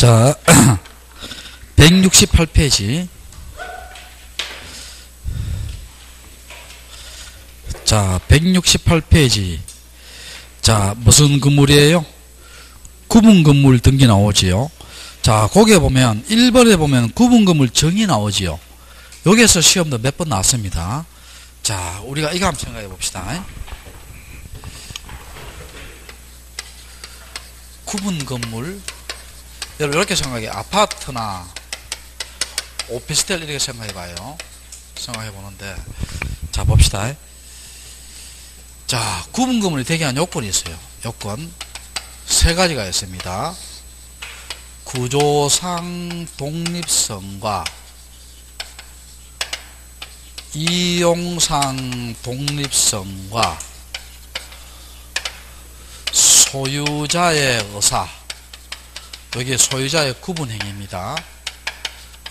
자, 168페이지. 자, 168페이지. 자, 무슨 건물이에요? 구분 건물 등기 나오지요. 자, 거기에 보면 1번에 보면 구분 건물 정의 나오지요. 여기에서 시험도 몇 번 나왔습니다. 자, 우리가 이거 한번 생각해 봅시다. 구분 건물, 여러분 이렇게 생각해. 아파트나 오피스텔 이렇게 생각해 봐요. 생각해 보는데, 자, 봅시다. 자, 구분 건물이 되게 한 요건이 있어요. 요건 세 가지가 있습니다. 구조상 독립성과 이용상 독립성과 소유자의 의사, 여기 소유자의 구분행위입니다.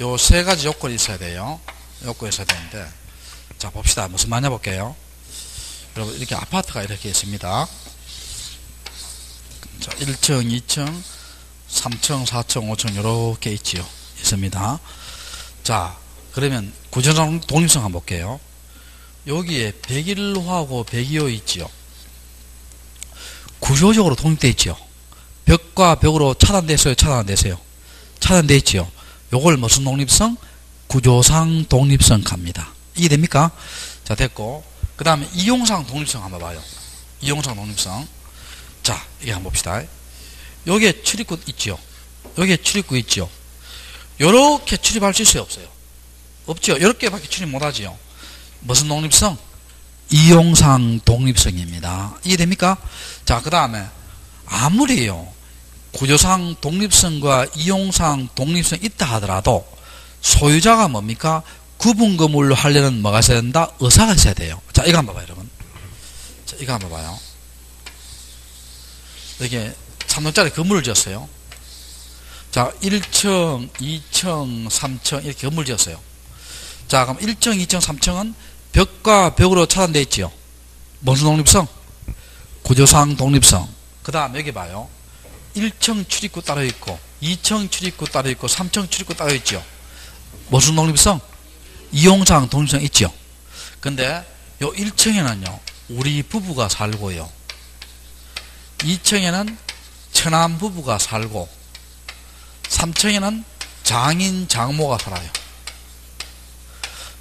요 세 가지 요건이 있어야 돼요. 요건이 있어야 되는데, 자, 봅시다. 무슨 말이냐 볼게요. 여러분, 이렇게 아파트가 이렇게 있습니다. 자, 1층, 2층, 3층, 4층, 5층 이렇게 있지요. 있습니다. 자, 그러면 구조상 독립성 한번 볼게요. 여기에 101호하고 102호 있지요. 구조적으로 독립되어 있지요. 벽과 벽으로 차단됐어요? 차단 안 됐어요? 차단되어 있지요. 요걸 무슨 독립성? 구조상 독립성 갑니다. 이게 됩니까? 자, 됐고, 그 다음에 이용상 독립성 한번 봐요. 이용상 독립성. 자, 이게 한번 봅시다. 여기에 출입구 있지요. 여기에 출입구 있지요. 요렇게 출입할 수 있어요? 없어요? 없죠. 요렇게밖에 출입 못하지요. 무슨 독립성? 이용상 독립성입니다. 이해 됩니까? 자, 그 다음에 아무리요 구조상 독립성과 이용상 독립성 있다 하더라도 소유자가 뭡니까? 구분 건물로 하려는 뭐가 있어야 된다? 의사가 있어야 돼요. 자, 이거 한번 봐요, 여러분. 자, 이거 한번 봐요. 이게 3동짜리 건물을 지었어요. 자, 1층, 2층, 3층 이렇게 건물 지었어요. 자, 그럼 1층, 2층, 3층은 벽과 벽으로 차단되어 있지요. 무슨 독립성? 구조상 독립성. 그 다음 여기 봐요. 1층 출입구 따로 있고 2층 출입구 따로 있고 3층 출입구 따로 있죠. 무슨 독립성? 이용상 독립성 있죠. 근데 요 1층에는요 우리 부부가 살고요, 2층에는 처남 부부가 살고 3층에는 장인 장모가 살아요.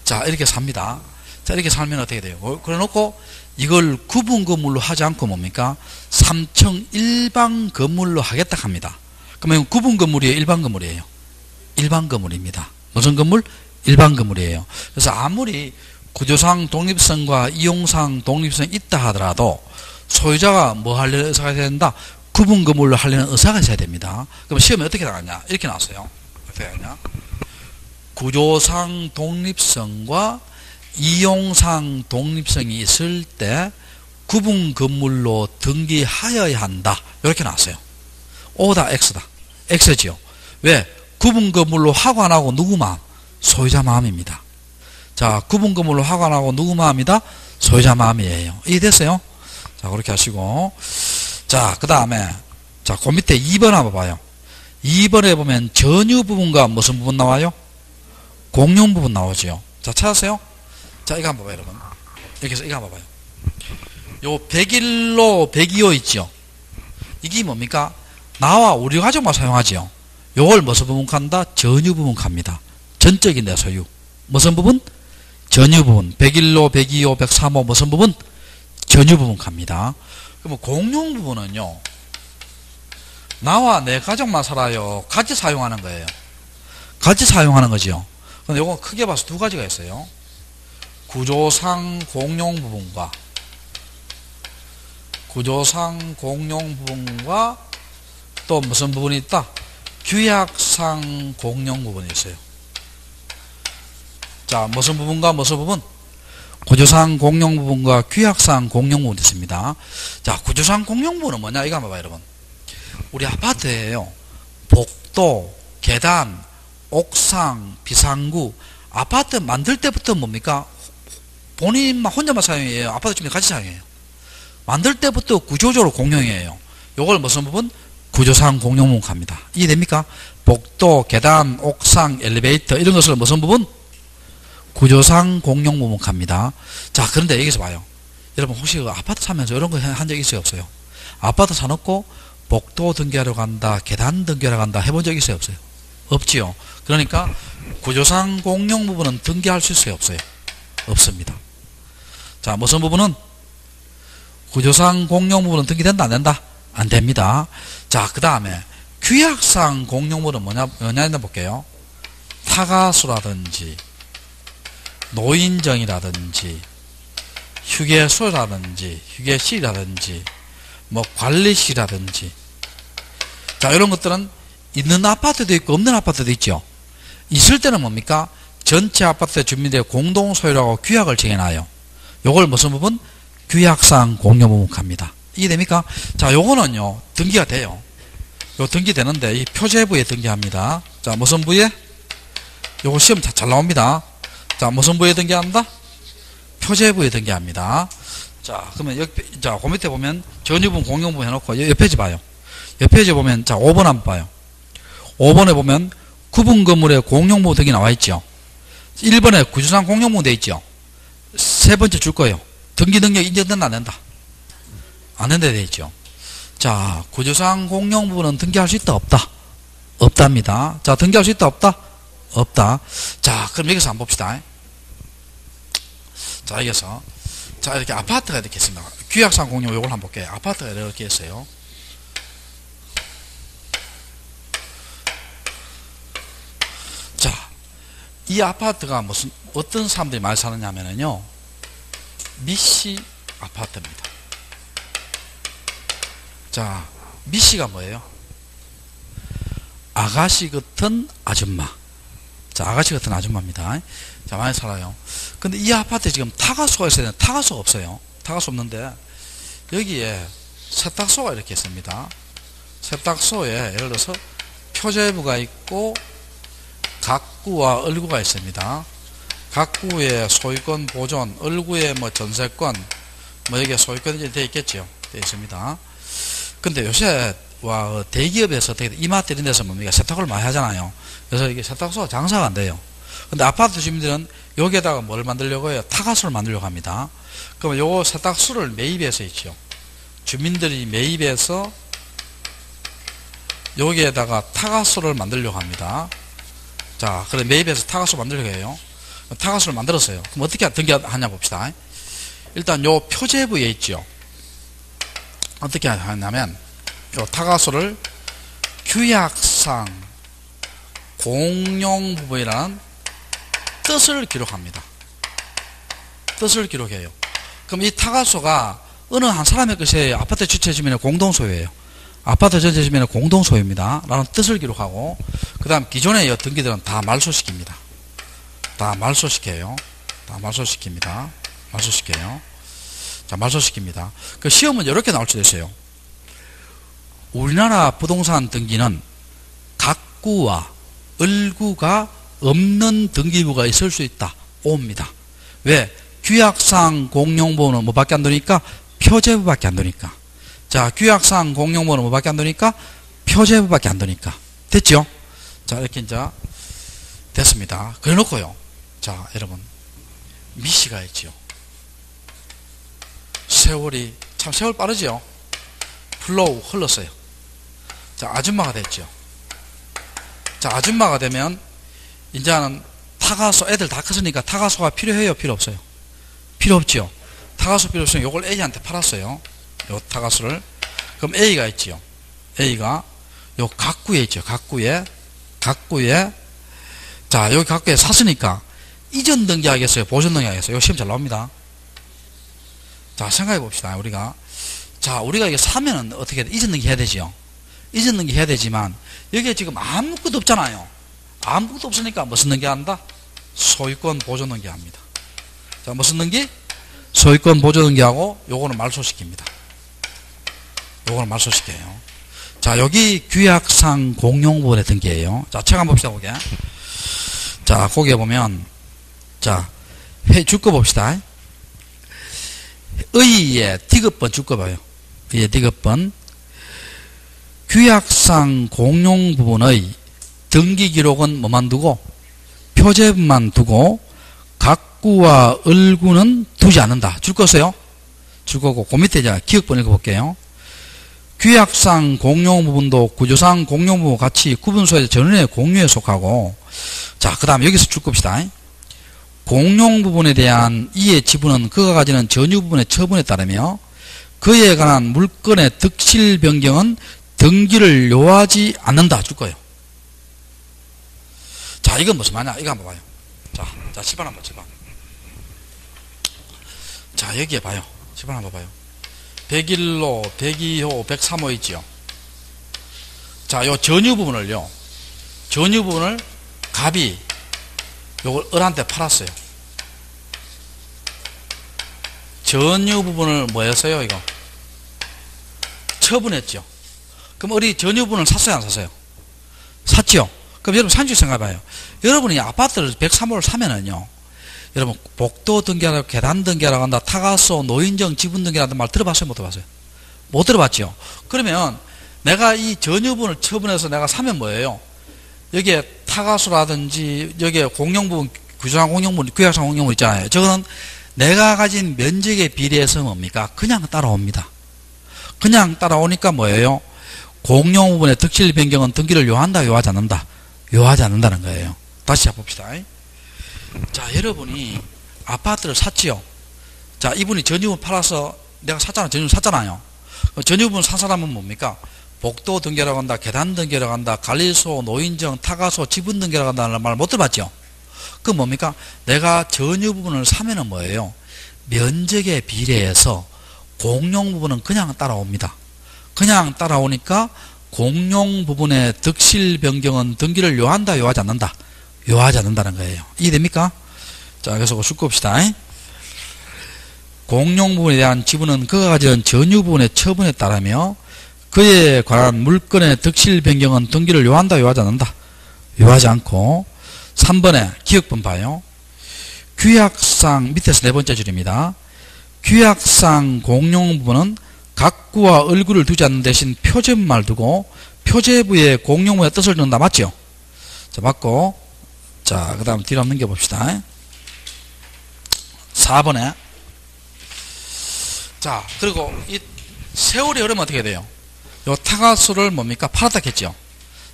자, 이렇게 삽니다. 자, 이렇게 살면 어떻게 돼요? 그래 놓고 이걸 구분 건물로 하지 않고 뭡니까? 3층 일반 건물로 하겠다 합니다. 그러면 구분 건물이에요? 일반 건물이에요? 일반 건물입니다. 무슨 건물? 일반 건물이에요. 그래서 아무리 구조상 독립성과 이용상 독립성이 있다 하더라도 소유자가 뭐 하려는 의사가 있어야 된다? 구분 건물로 하려는 의사가 있어야 됩니다. 그럼 시험에 어떻게 나갔냐? 이렇게 나왔어요. 어떻게 나갔냐? 구조상 독립성과 이용상 독립성이 있을 때 구분 건물로 등기하여야 한다. 이렇게 나왔어요. O다 X다. X지요. 왜? 구분 건물로 하고 안 하고 누구 마음? 소유자 마음입니다. 자, 구분 건물로 하고 안 하고 누구 마음이다? 소유자 마음이에요. 이해됐어요? 자, 그렇게 하시고, 자, 그 다음에 자, 그 밑에 2번 한번 봐요. 2번에 보면 전유 부분과 무슨 부분 나와요? 공용 부분 나오지요. 자, 찾았어요? 자, 이거 한번 봐요, 여러분. 이렇게 해서 이거 한번 봐요. 요 101호, 102호 있죠? 이게 뭡니까? 나와 우리 가족만 사용하지요. 요걸 무슨 부분 간다? 전유 부분 갑니다. 전적인데 소유. 무슨 부분? 전유 부분. 101호, 102호, 103호 무슨 부분? 전유 부분 갑니다. 그러면 공용 부분은요, 나와 내 가족만 살아요? 같이 사용하는 거예요? 같이 사용하는 거지요. 근데 요거 크게 봐서 두 가지가 있어요. 구조상 공용 부분과 또 무슨 부분이 있다? 규약상 공용 부분이 있어요. 자, 무슨 부분과 무슨 부분? 구조상 공용 부분과 규약상 공용 부분이 있습니다. 자, 구조상 공용 부분은 뭐냐? 이거 한번 봐요, 여러분. 우리 아파트에요, 복도, 계단, 옥상, 비상구, 아파트 만들 때부터 뭡니까? 본인만 혼자만 사용해요? 아파트 주민 같이 사용해요? 만들 때부터 구조적으로 공용이에요. 요걸 무슨 부분? 구조상 공용 부분 갑니다. 이해됩니까? 복도, 계단, 옥상, 엘리베이터 이런 것을 무슨 부분? 구조상 공용 부분 합니다. 자, 그런데 여기서 봐요. 여러분 혹시 아파트 사면서 이런 거 한 적 있어요, 없어요? 아파트 사놓고 복도 등기하러 간다, 계단 등기하러 간다 해본 적 있어요, 없어요? 없지요. 그러니까 구조상 공용 부분은 등기할 수 있어요, 없어요? 없습니다. 자, 무슨 부분은? 구조상 공용 부분은 등기된다, 안 된다? 안 됩니다. 자, 그 다음에 규약상 공용 부분은 뭐냐 볼게요. 타가수라든지 노인정이라든지 휴게소라든지 휴게실이라든지 뭐 관리실이라든지, 자, 이런 것들은 있는 아파트도 있고 없는 아파트도 있죠. 있을 때는 뭡니까? 전체 아파트 주민들의 공동 소유라고 규약을 정해놔요. 요걸 무슨 부분? 규약상 공용 부분 합니다. 이게 됩니까? 자, 요거는요 등기가 돼요. 요 등기되는데 이 표제부에 등기합니다. 자, 무슨 부에? 요거 시험 잘 나옵니다. 자, 무슨 부에 등기한다? 표제부에 등기합니다. 자, 그러면 여기, 자, 그 밑에 보면 전유분 공용부 해놓고 옆 페이지 봐요. 옆 페이지 보면, 자, 5번 한번 봐요. 5번에 보면 구분 건물에 공용부 등기 나와 있죠. 1번에 구조상 공용부 돼 있죠. 세 번째 줄 거예요. 등기 능력 인정된다, 안 된다? 안 된다 돼 있죠. 자, 구조상 공용부는 등기할 수 있다, 없다? 없답니다. 자, 등기할 수 있다, 없다? 없다. 자, 그럼 여기서 한번 봅시다. 자, 여기서. 자, 이렇게 아파트가 이렇게 있습니다. 규약상 공용 요걸 한번 볼게요. 아파트가 이렇게 있어요. 자, 이 아파트가 어떤 사람들이 많이 사느냐면요. 미씨 아파트입니다. 자, 미씨가 뭐예요? 아가씨 같은 아줌마. 자, 아가씨 같은 아줌마입니다. 자, 많이 살아요. 근데 이 아파트에 지금 타가소가 있어야 되는데 타가소가 없어요. 타가소 없는데 여기에 세탁소가 이렇게 있습니다. 세탁소에 예를 들어서 표제부가 있고 각구와 을구가 있습니다. 각구에 소유권 보존, 을구에 뭐 전세권, 뭐 여기에 소유권이 되어 있겠죠. 되어 있습니다. 근데 요새 대기업에서 이마트 이런 데서 뭡니까? 세탁을 많이 하잖아요. 그래서 이게 세탁소가 장사가 안 돼요. 근데 아파트 주민들은 여기에다가 뭘 만들려고 해요? 타가소를 만들려고 합니다. 그러면 요 세탁소를 매입해서 있죠. 주민들이 매입해서 여기에다가 타가소를 만들려고 합니다. 자, 그래 매입해서 타가소 만들려고 해요. 타가소를 만들었어요. 그럼 어떻게 등기하냐 봅시다. 일단 요 표제부에 있죠. 어떻게 하냐면 요 타가소를 규약상 공용부분이라는 뜻을 기록합니다. 뜻을 기록해요. 그럼 이 타가소가 어느 한 사람의 것이에요? 아파트 전체 주민의 공동소유예요. 아파트 전체 주민의 공동소유입니다. 라는 뜻을 기록하고, 그 다음 기존의 등기들은 다 말소시킵니다. 다 말소시켜요. 다 말소시킵니다. 말소시켜요. 자, 말소시킵니다. 그 시험은 이렇게 나올 수도 있어요. 우리나라 부동산 등기는 각구와 을구가 없는 등기부가 있을 수 있다. 옵니다. 왜? 규약상 공용부는 뭐밖에 안 되니까? 표제부밖에 안 되니까. 자, 규약상 공용부는 뭐밖에 안 되니까? 표제부밖에 안 되니까. 됐죠? 자, 이렇게 이제 됐습니다. 그래 놓고요. 자, 여러분. 미씨가 있죠. 세월이, 참 세월 빠르죠? 플로우 흘렀어요. 자, 아줌마가 됐죠. 자, 아줌마가 되면 이제는 타가소, 애들 다 컸으니까 타가소가 필요해요, 필요 없어요? 필요 없죠. 타가소 필요 없으면 요걸 A한테 팔았어요. 요 타가소를. 그럼 A가 있지요. A가 요 각구에 있죠. 각구에. 자, 여기 각구에 샀으니까 이전 등기하겠어요? 보존 등기하겠어요? 요 시험 잘 나옵니다. 자, 생각해 봅시다. 우리가. 자, 우리가 이게 사면은 어떻게 돼? 이전 등기 해야 되지요. 이전 등기 해야 되지만 여기에 지금 아무것도 없잖아요. 아무것도 없으니까 무슨 등기 한다? 소유권 보존 등기 합니다. 자, 무슨 등기? 소유권 보존 등기하고 요거는 말소시킵니다. 요거는 말소시켜요. 자, 여기 규약상 공용부분의 등기예요. 자, 책 한번 봅시다. 거기에. 자, 거기에 보면 자, 줄거 봅시다. 의의 디귿번 줄거 봐요. 의의 디귿번. 규약상 공용부분의 등기 기록은 뭐만 두고 표제부만 두고 각구와 을구는 두지 않는다. 줄 거세요? 줄 거고 그 밑에 이제 기억번 읽어볼게요. 규약상 공용 부분도 구조상 공용 부분 같이 구분소에서 전원의 공유에 속하고 자 그 다음에 여기서 줄 겁시다. 공용 부분에 대한 이의 지분은 그가 가지는 전유 부분의 처분에 따르며 그에 관한 물건의 득실 변경은 등기를 요하지 않는다. 줄 거예요. 자 이건 무슨 말이냐 이거 한번 봐요. 자 10번 한번 10번. 자 여기에 봐요. 10번 한번 봐요. 101호, 102호, 103호 있지요. 자, 요 전유 부분을요. 전유 부분을 갑이 요걸 을한테 팔았어요. 전유 부분을 뭐 했어요, 이거? 처분했죠. 그럼 을이 전유 부분을 샀어요, 안 샀어요? 샀죠. 그럼 여러분 산주 생각해봐요. 여러분이 아파트를 103호를 사면은요. 여러분 복도 등기하라고 계단 등기하라고 한다. 타가소, 노인정, 지분 등기하는 말 들어봤어요? 못 들어봤어요? 못 들어봤죠. 그러면 내가 이 전유분을 처분해서 내가 사면 뭐예요? 여기에 타가소라든지 여기에 공용부분, 규정상 공용부분, 규약상 공용부분 있잖아요. 저거는 내가 가진 면적에 비례해서 뭡니까? 그냥 따라옵니다. 그냥 따라오니까 뭐예요? 공용부분의 득실 변경은 등기를 요한다, 요하지 않는다? 요하지 않는다는 거예요. 다시 해봅시다. 자, 여러분이 아파트를 샀지요. 자, 이분이 전유분 팔아서 내가 샀잖아요. 전유분 샀잖아요. 전유분 산 사람은 뭡니까? 복도 등기라고 한다, 계단 등기라고 한다, 관리소, 노인정, 타가소, 지분 등기라고 한다는 말 못 들어봤죠? 그 뭡니까? 내가 전유 부분을 사면은 뭐예요? 면적에 비례해서 공용 부분은 그냥 따라옵니다. 그냥 따라오니까 공용 부분의 득실 변경은 등기를 요한다, 요하지 않는다? 요하지 않는다는 거예요. 이해됩니까? 자, 그래서 숙고합시다. 공용 부분에 대한 지분은 그가 가진 전유 부분의 처분에 따르며 그에 관한 물건의 득실 변경은 등기를 요한다, 요하지 않는다? 요하지 않고 3번에 기억본 봐요. 규약상 밑에서 네 번째 줄입니다. 규약상 공용 부분은 각구와 을구를 두지 않는 대신 표제부만 두고 표제부의 공용부의 뜻을 준다. 맞죠? 자, 맞고 자, 그 다음 뒤로 한번 넘겨봅시다. 4번에 자, 그리고 이 세월이 흐르면 어떻게 돼요? 요 타가수를 뭡니까? 팔았다 했죠.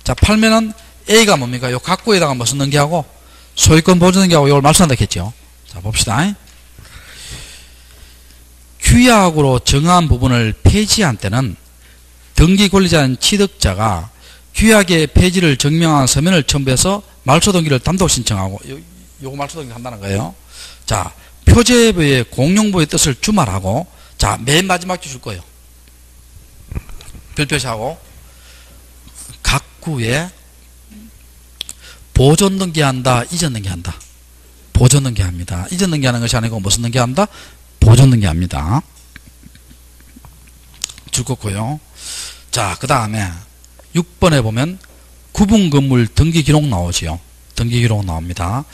자, 팔면은 A가 뭡니까? 요 각구에다가 무슨 등기하고 소유권 보존 등기하고 요걸 말소한다 했죠. 자, 봅시다. 규약으로 정한 부분을 폐지한 때는 등기 권리자인 취득자가 규약의 폐지를 증명한 서면을 첨부해서 말소 등기를 단독 신청하고 요거 말소 등기 한다는 거예요. 자, 표제부의 공용부의 뜻을 주말하고 자, 맨 마지막 줄 거예요. 별표시하고 각구에 보존 등기한다, 이전 등기한다. 보존 등기합니다. 이전 등기하는 것이 아니고 무슨 등기한다? 보존 등기합니다. 줄 거고요. 자, 그 다음에 6번에 보면 구분 건물 등기 기록 나오지요. 등기 기록 나옵니다.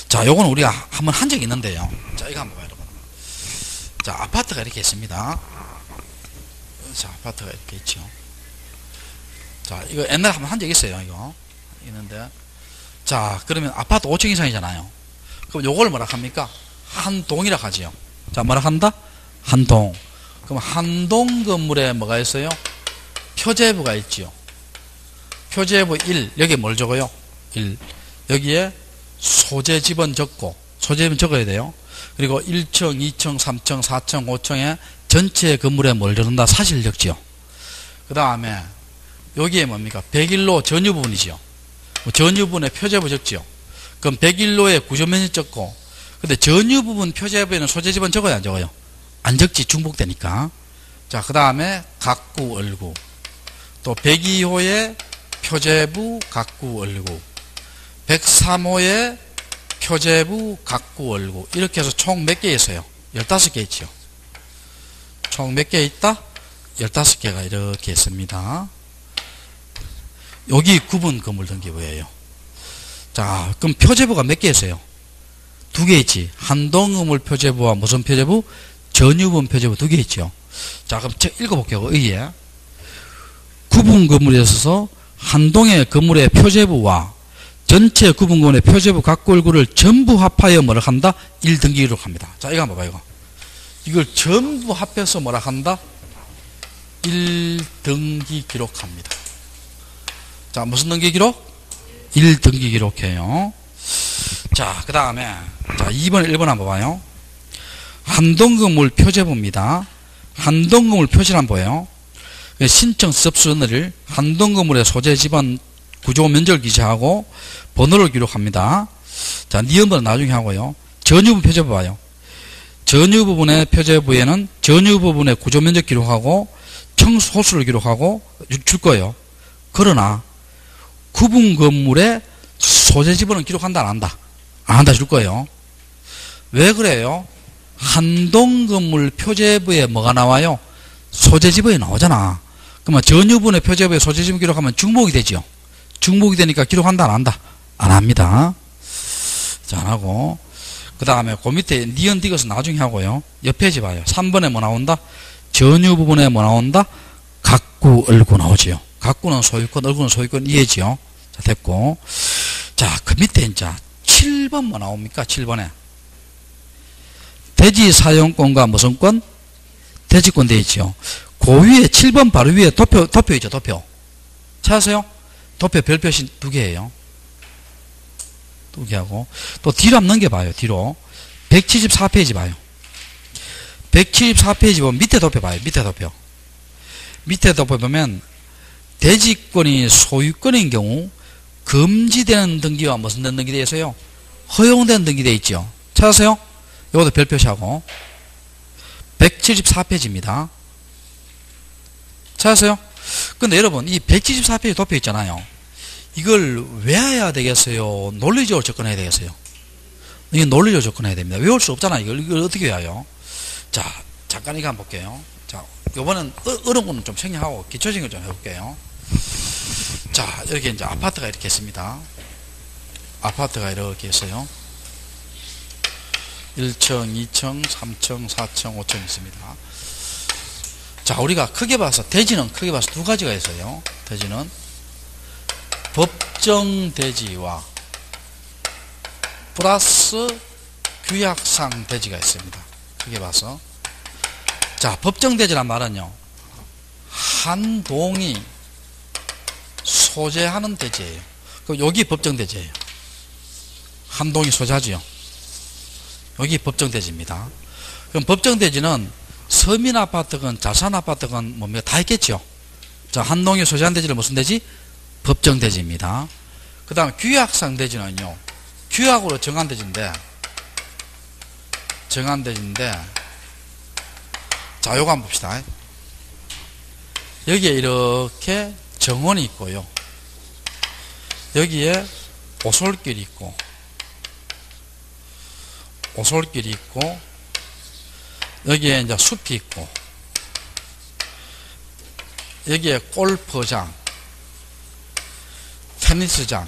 자, 요건 우리가 한번 한 적이 있는데요. 자, 이거 한번 봐요, 여러분. 자, 아파트가 이렇게 있습니다. 자, 아파트가 이렇게 있죠. 자, 이거 옛날에 한번 한 적 있어요, 이거. 있는데. 자, 그러면 아파트 5층 이상이잖아요. 그럼 요걸 뭐라 합니까? 한 동이라 하지요. 자, 뭐라 한다? 한 동. 그럼 한 동 건물에 뭐가 있어요? 표제부가 있지요. 표제부 1, 여기에 뭘 적어요? 1. 여기에 소재 집은 적고, 소재 집은 적어야 돼요. 그리고 1층, 2층, 3층, 4층, 5층에 전체 건물에 뭘 적는다? 사실 적지요. 그 다음에 여기에 뭡니까? 101로 전유 부분이지요. 전유 부분에 표제부 적지요. 그럼 101로에 구조면적 적고, 근데 전유 부분 표제부에는 소재 집은 적어야 안 적어요? 안 적지, 중복되니까. 자, 그 다음에 각구, 을구. 또 102호에 표제부, 각구, 을구. 103호에 표제부, 각구, 을구. 이렇게 해서 총 몇 개 있어요? 15개 있죠. 총 몇 개 있다? 15개가 이렇게 있습니다. 여기 구분 건물 등기부예요. 자, 그럼 표제부가 몇 개 있어요? 2개 있지. 한동 건물 표제부와 무슨 표제부? 전유분 표제부 2개 있죠. 자, 그럼 읽어볼게요. 의에 구분 건물에 있어서 한동의 건물의 표제부와 전체 구분권의 표제부 각 얼굴을 전부 합하여 뭐라 한다? 1등기 기록합니다. 자, 이거 한번 봐봐, 이거. 이걸 전부 합해서 뭐라 한다? 1등기 기록합니다. 자, 무슨 등기 기록? 1등기 기록해요. 자, 그 다음에, 자, 2번, 1번 한번 봐요. 한동건물 표제부입니다. 한동건물 표시를 한번 보여요. 신청 접수를 한동건물의 소재 집안 구조 면적을 기재하고 번호를 기록합니다. 자, 니은번은 나중에 하고요. 전유부 표제부 봐요. 전유 부분의 표제부에는 전유 부분의 구조 면적 기록하고 청수 호수를 기록하고 줄 거예요. 그러나 구분 건물의 소재 지번은 기록한다, 안 한다? 안 한다 줄 거예요. 왜 그래요? 한동 건물 표제부에 뭐가 나와요? 소재 지번이 나오잖아. 그러면 전유 부분의 표제부에 소재 지번 기록하면 중복이 되죠. 중복이 되니까 기록한다, 안 한다? 안 합니다. 자, 안 하고. 그 다음에 그 밑에 니은 디귿은 나중에 하고요. 옆에 지 봐요. 3번에 뭐 나온다? 전유 부분에 뭐 나온다? 각구, 얼구 나오지요. 각구는 소유권, 얼구는 소유권 이해지요. 자, 됐고. 자, 그 밑에 이제 7번 뭐 나옵니까? 7번에. 대지 사용권과 무슨 권? 대지권 되어 있지요. 그 위에 7번 바로 위에 도표 있죠, 도표. 찾으세요? 도표 별표시 2개예요. 2개하고. 또 뒤로 한번 넘겨봐요, 뒤로. 174페이지 봐요. 174페이지 보면 밑에 도표 봐요, 밑에 도표. 밑에 도표 보면 대지권이 소유권인 경우 금지되는 등기와 무슨 등기 되어 있어요? 허용되는 등기 되어 있죠. 찾으세요? 이것도 별표시하고. 174페이지입니다. 찾으세요? 근데 여러분, 이 174페이지 도표 있잖아요. 이걸 외워야 되겠어요? 논리적으로 접근해야 되겠어요? 이게 논리적으로 접근해야 됩니다. 외울 수 없잖아요. 이걸 어떻게 외워요? 자, 잠깐 이거 한번 볼게요. 자, 요번엔 어려운 거는 좀 생략하고 기초적인 걸 좀 해볼게요. 자, 이렇게 이제 아파트가 이렇게 있습니다. 아파트가 이렇게 있어요. 1층, 2층, 3층, 4층, 5층 있습니다. 자, 우리가 크게 봐서, 대지는 크게 봐서 두 가지가 있어요. 대지는 법정 대지와 플러스 규약상 대지가 있습니다. 크게 봐서. 자, 법정 대지란 말은요, 한 동이 소재하는 대지예요. 그럼 여기 법정 대지예요. 한 동이 소재하지요. 여기 법정 대지입니다. 그럼 법정 대지는 서민 아파트건 자산 아파트건 뭡니까? 다 있겠죠. 자, 한 동이 소재한 대지를 무슨 대지? 법정 대지입니다. 그 다음에 규약상 대지는요, 규약으로 정한 대지인데, 자, 요거 한번 봅시다. 여기에 이렇게 정원이 있고요. 여기에 오솔길이 있고, 여기에 이제 숲이 있고, 여기에 골프장, 테니스장,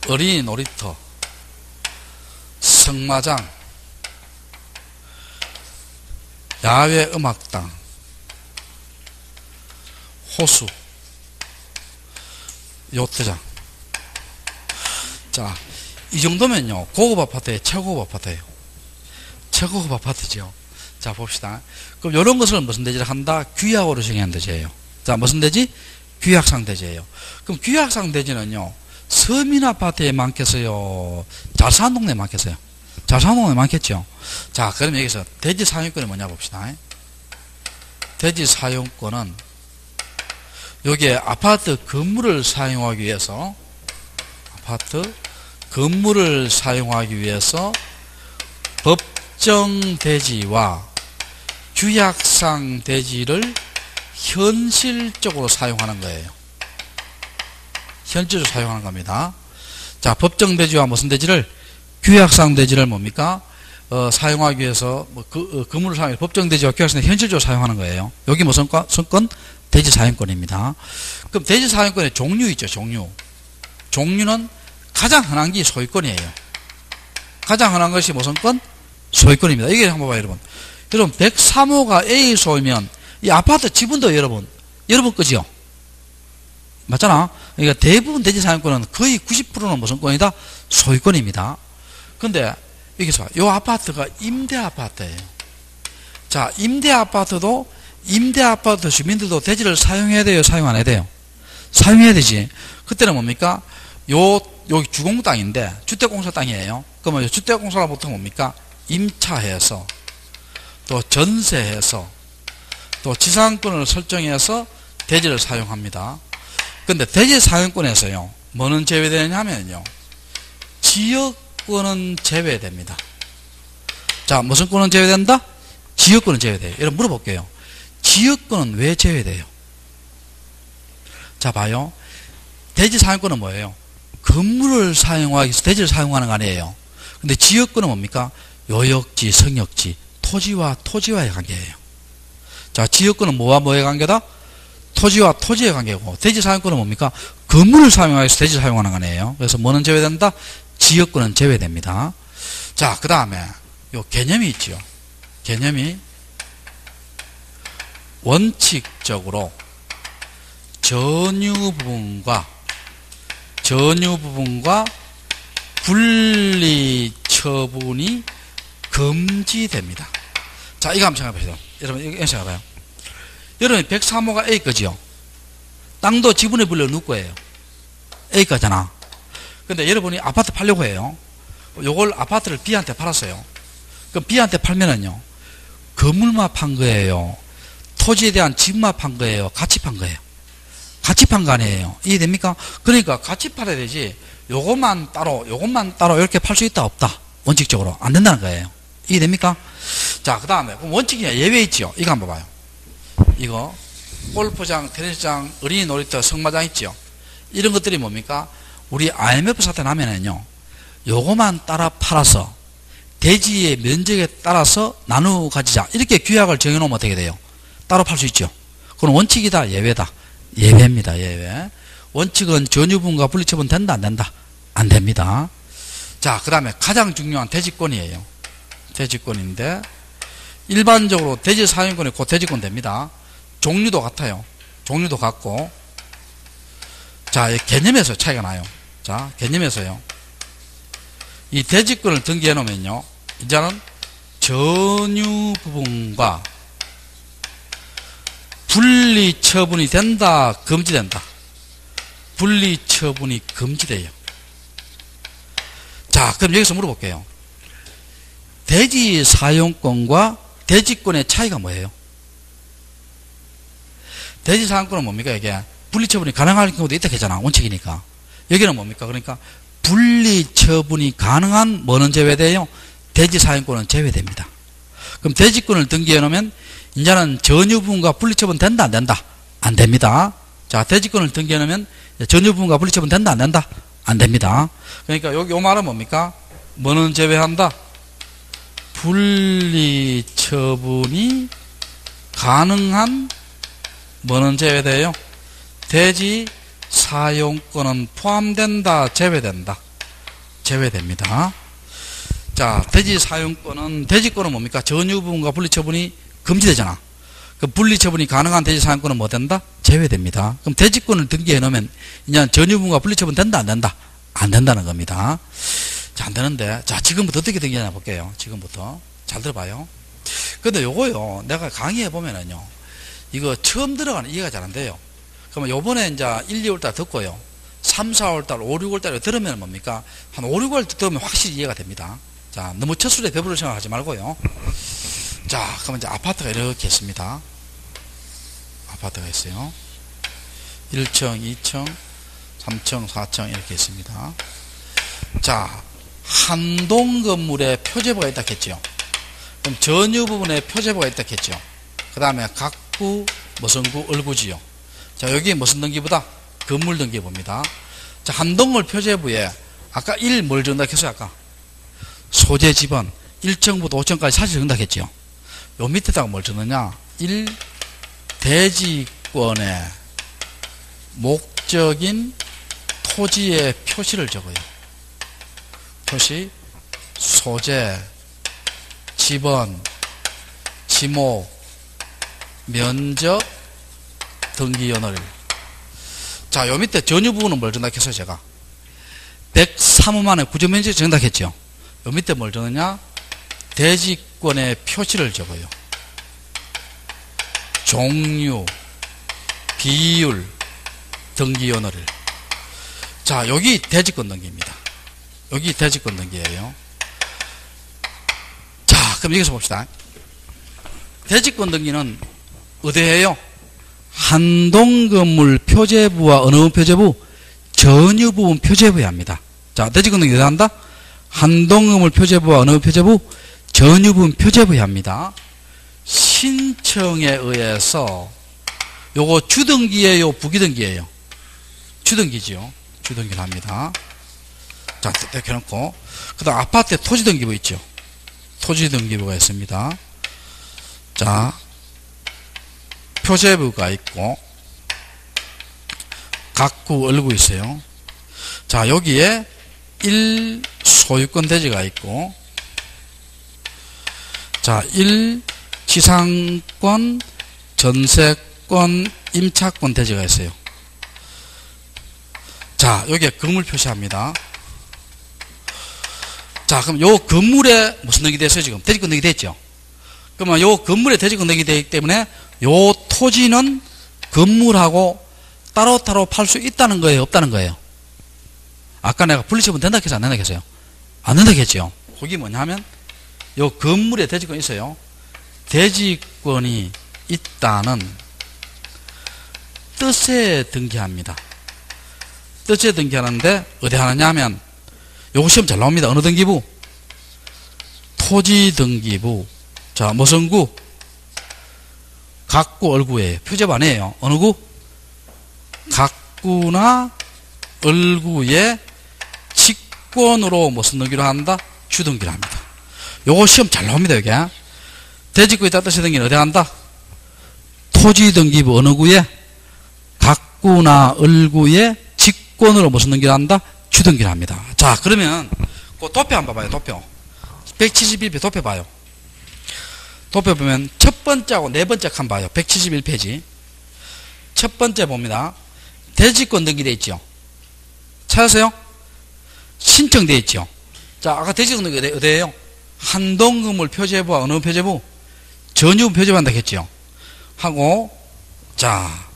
어린이 놀이터, 승마장, 야외 음악당, 호수, 요트장. 자, 이 정도면요, 고급 아파트의 최고급 아파트예요. 최고급 아파트죠. 자, 봅시다. 그럼 이런 것을 무슨 대지를 한다? 규약으로 정의한 대지예요. 자, 무슨 대지? 규약상 대지예요. 그럼 규약상 대지는요, 서민 아파트에 많겠어요? 잘 사는 동네에 많겠어요? 잘 사는 동네에 많겠죠? 자, 그럼 여기서 대지 사용권이 뭐냐 봅시다. 대지 사용권은 여기에 아파트 건물을 사용하기 위해서, 법정 대지와 규약상 대지를 현실적으로 사용하는 거예요. 현실적으로 사용하는 겁니다. 자, 법정 대지와 무슨 대지를? 규약상 대지를 뭡니까? 사용하기 위해서, 건물을 사용해서 법정 대지와 규약상 대지 현실적으로 사용하는 거예요. 여기 무슨 건? 대지 사용권입니다. 그럼 대지 사용권의 종류 있죠, 종류. 종류는 가장 흔한 게 소유권이에요. 가장 흔한 것이 무슨 건? 소유권입니다. 이게 한번 봐요, 여러분. 여러분, 103호가 A 소이면 이 아파트 지분도 여러분 거지요. 맞잖아. 그러니까 대부분 대지 사용권은 거의 90%는 무슨 권이다? 소유권입니다. 근데 여기서 이 아파트가 임대 아파트예요. 자, 임대 아파트도 임대 아파트 주민들도 대지를 사용해야 돼요, 사용 안 해야 돼요? 사용해야 되지. 그때는 뭡니까? 여기 주공 땅인데 주택공사 땅이에요. 그러면 주택공사가 보통 뭡니까? 임차해서 또 전세해서 또 지상권을 설정해서 대지를 사용합니다. 근데 대지 사용권에서요, 뭐는 제외되느냐면요, 지역권은 제외됩니다. 자, 무슨 권은 제외된다? 지역권은 제외돼요. 여러분 물어볼게요. 지역권은 왜 제외돼요? 자, 봐요. 대지 사용권은 뭐예요? 건물을 사용하기 위해서 대지를 사용하는 거 아니에요. 근데 지역권은 뭡니까? 요역지, 성역지, 토지와 토지와의 관계예요. 자, 지역권은 뭐와 뭐의 관계다? 토지와 토지의 관계고, 대지 사용권은 뭡니까? 건물을 사용하기 위해서 대지 사용하는 거 아니에요. 그래서 뭐는 제외된다? 지역권은 제외됩니다. 자, 그 다음에 요 개념이 있죠. 개념이 원칙적으로 전유 부분과 분리 처분이 금지됩니다. 자, 이거 한번 생각해보세요. 여러분, 이거 생각해봐요. 여러분, 103호가 A 거지요. 땅도 지분의 분리로 누구 거예요? A 거잖아. 근데 여러분이 아파트 팔려고 해요. 요걸 아파트를 B한테 팔았어요. 그럼 B한테 팔면은요, 건물만 판 거예요? 토지에 대한 집만 판 거예요? 같이 판 거예요? 같이 판 거 아니에요? 이해됩니까? 그러니까 같이 팔아야 되지, 요것만 따로 이렇게 팔 수 있다, 없다? 원칙적으로 안 된다는 거예요. 이해됩니까? 자, 그 다음에 원칙이냐 예외 있죠? 이거 한번 봐요. 이거 골프장, 테니스장, 어린이 놀이터, 승마장 있죠? 이런 것들이 뭡니까? 우리 IMF 사태 나면은요, 요것만 따라 팔아서 대지의 면적에 따라서 나누어 가지자, 이렇게 규약을 정해놓으면 어떻게 돼요? 따로 팔 수 있죠. 그건 원칙이다, 예외다? 예외입니다. 예외. 원칙은 전유분과 분리처분 된다, 안 된다? 안 됩니다. 자, 그 다음에 가장 중요한 대지권이에요. 대지권인데 일반적으로 대지 사용권이 곧 대지권 됩니다. 종류도 같아요. 종류도 같고. 자, 개념에서 차이가 나요. 자, 개념에서요, 이 대지권을 등기해 놓으면요, 이제는 전유 부분과 분리 처분이 된다, 금지된다? 분리 처분이 금지돼요. 자, 그럼 여기서 물어볼게요. 대지 사용권과 대지권의 차이가 뭐예요? 대지 사용권은 뭡니까? 이게 분리 처분이 가능할 경우도 있다 했잖아, 원칙이니까. 여기는 뭡니까? 그러니까 분리 처분이 가능한 뭐는 제외돼요? 대지 사용권은 제외됩니다. 그럼 대지권을 등기해 놓으면 이제는 전유 부분과 분리 처분 된다, 안 된다? 안 됩니다. 자, 대지권을 등기해 놓으면 전유 부분과 분리 처분 된다, 안 된다? 안 됩니다. 그러니까 여기 요 말은 뭡니까? 뭐는 제외한다? 분리 처분이 가능한 뭐는 제외돼요? 대지 사용권은 포함된다, 제외된다? 제외됩니다. 자, 대지 사용권은, 대지권은 뭡니까? 전유 부분과 분리 처분이 금지되잖아. 그 분리 처분이 가능한 대지 사용권은 뭐 된다? 제외됩니다. 그럼 대지권을 등기해 놓으면 이제 전유 부분과 분리 처분 된다, 안 된다? 안 된다는 겁니다. 자, 안 되는데, 자, 지금부터 어떻게 등기하냐 볼게요. 지금부터 잘 들어봐요. 근데 요거요, 내가 강의해 보면은요, 이거 처음 들어가는 이해가 잘 안 돼요. 그러면 요번에 이제 1, 2월달 듣고요, 3, 4월달, 5, 6월달에 들으면 뭡니까? 한 5, 6월 들으면 확실히 이해가 됩니다. 자, 너무 첫 술에 배부를 생각하지 말고요. 자, 그러면 이제 아파트가 이렇게 있습니다. 아파트가 있어요. 1층, 2층, 3층, 4층 이렇게 있습니다. 자, 한 동 건물에 표제부가 있다 했죠. 그럼 전유 부분에 표제부가 있다 했죠. 그 다음에 각구, 무슨 구, 얼구지요. 자, 여기 무슨 등기부다? 건물 등기부입니다. 자, 한 동물 표제부에 아까 1 뭘 적는다 했어요? 아까 소재 지번 1층부터 5층까지 사실 적는다 했죠. 요 밑에다가 뭘 적느냐? 1. 대지권의 목적인 토지의 표시를 적어요. 표시, 소재, 지번, 지목, 면적, 등기연월. 자, 요 밑에 전유 부분은 뭘 정답했어요, 제가? 103호만의 구조면적 정답했죠. 요 밑에 뭘 적느냐? 대지권의 표시를 적어요. 종류, 비율, 등기연어를. 자, 여기 대지권 등기입니다. 여기 대지권 등기예요. 자, 그럼 여기서 봅시다. 대지권 등기는 어디에요? 한동건물 표제부와 어느 표제부? 전유부분 표제부에 합니다. 자, 대지권 등기 어디 한다? 한동건물 표제부와 어느 표제부? 전유부분 표제부에 합니다. 신청에 의해서 요거 주등기예요, 부기등기예요? 주등기지요. 주등기를 합니다. 자, 이렇게 해놓고 그 다음 아파트에 토지등기부 있죠. 토지등기부가 있습니다. 자, 표제부가 있고 각구 얼구 있어요. 자, 여기에 1 소유권 대지가 있고, 자, 1 지상권, 전세권, 임차권 대지가 있어요. 자, 여기에 건물 표시합니다. 자, 그럼 요 건물에 무슨 등기 됐어요, 지금? 대지권 등기 됐죠? 그러면 요 건물에 대지권 등기 되기 때문에 요 토지는 건물하고 따로따로 팔 수 있다는 거예요, 없다는 거예요? 아까 내가 분리처분 된다 했어요, 안 된다 했어요? 안 된다 했죠? 그게 뭐냐면 요 건물에 대지권이 있어요. 대지권이 있다는 뜻에 등기합니다. 뜻에 등기하는데 어디 하느냐 하면 요거 시험 잘 나옵니다. 어느 등기부? 토지등기부. 자, 무슨 구? 각구 얼구예요. 표제부 아니에요. 어느 구? 각구나 얼구의 직권으로 무슨 등기를 한다? 주등기를 합니다. 요거 시험 잘 나옵니다. 여기 대지권이 있다 뜻의 등기는 어디 한다? 토지등기부 어느 구에? 각구나 얼구의 직권으로 무슨 등기를 한다? 주등기를 합니다. 자, 그러면 그 도표 한번 봐봐요. 도표 171페이지 도표 봐요. 도표 보면 첫 번째하고 네 번째 칸 봐요. 171페이지 첫 번째 봅니다. 대지권 등기되어 있죠. 찾으세요? 신청되어 있죠. 자, 아까 대지권 등기 어디에요? 한동건물 표제부와 어느 표제부? 전유부 표제부 한다 했죠. 하고, 자,